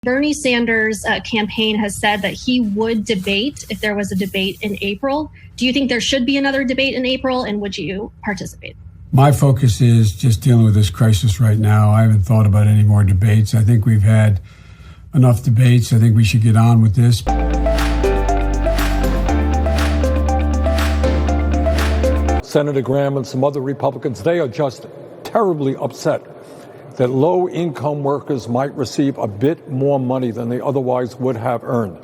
Bernie Sanders' campaign has said that he would debate if there was a debate in April. Do you think there should be another debate in April, and would you participate? My focus is just dealing with this crisis right now. I haven't thought about any more debates. I think we've had enough debates. I think we should get on with this. Senator Graham and some other Republicans, they are just terribly upset that low-income workers might receive a bit more money than they otherwise would have earned.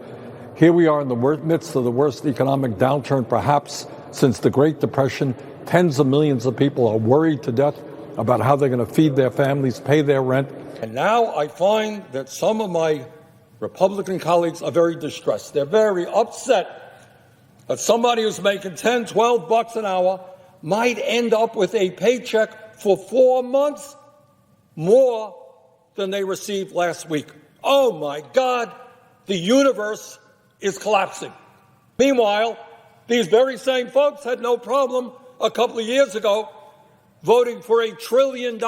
Here we are in the midst of the worst economic downturn perhaps since the Great Depression. Tens of millions of people are worried to death about how they're going to feed their families, pay their rent. And now I find that some of my Republican colleagues are very distressed. They're very upset that somebody who's making $10, $12 an hour might end up with a paycheck for 4 months more than they received last week. Oh, my God, the universe is collapsing. Meanwhile, these very same folks had no problem a couple of years ago voting for $1 trillion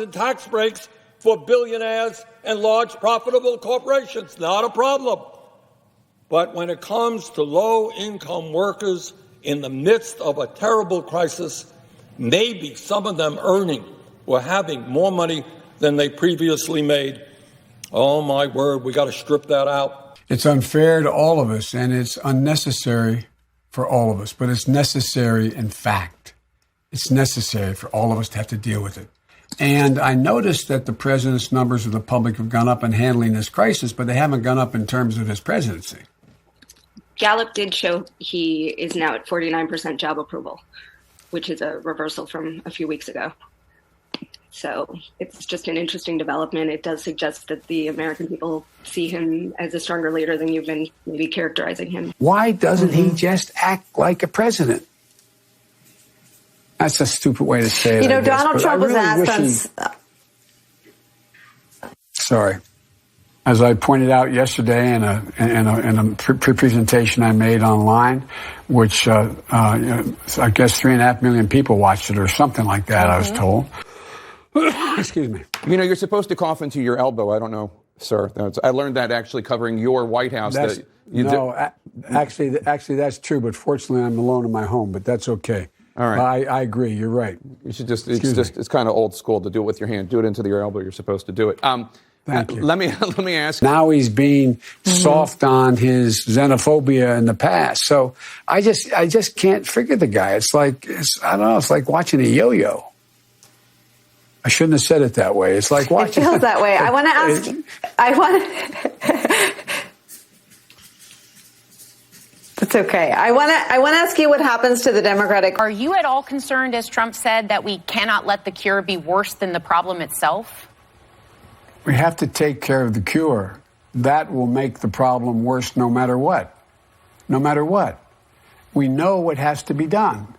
in tax breaks for billionaires and large profitable corporations. Not a problem. But when it comes to low-income workers in the midst of a terrible crisis, maybe some of them earning or having more money than they previously made. Oh, my word, we got to strip that out. It's unfair to all of us, and it's unnecessary for all of us, but it's necessary in fact. It's necessary for all of us to have to deal with it. And I noticed that the president's numbers of the public have gone up in handling this crisis, but they haven't gone up in terms of his presidency. Gallup did show he is now at 49% job approval, which is a reversal from a few weeks ago. So it's just an interesting development. It does suggest that the American people see him as a stronger leader than you've been maybe characterizing him. Why doesn't he just act like a president? That's a stupid way to say it. You know, Donald Trump was asked on... Sorry. As I pointed out yesterday in a presentation I made online, which I guess 3.5 million people watched it or something like that, I was told. Excuse me. You know, you're supposed to cough into your elbow. I don't know, sir. I learned that actually covering your White House. Actually, that's true. But fortunately, I'm alone in my home. But that's okay. All right. I agree. You're right. You should it's kind of old school to do it with your hand. Do it into your elbow. You're supposed to do it. Thank you. Let me ask. Now he's being soft on his xenophobia in the past. So I just can't figure the guy. It's like watching a yo-yo. I shouldn't have said it that way. It's like watching. It feels that way. I want to ask. It's okay. I want to ask you what happens to the Democratic. Are you at all concerned, as Trump said, that we cannot let the cure be worse than the problem itself? We have to take care of the cure. That will make the problem worse no matter what. No matter what. We know what has to be done.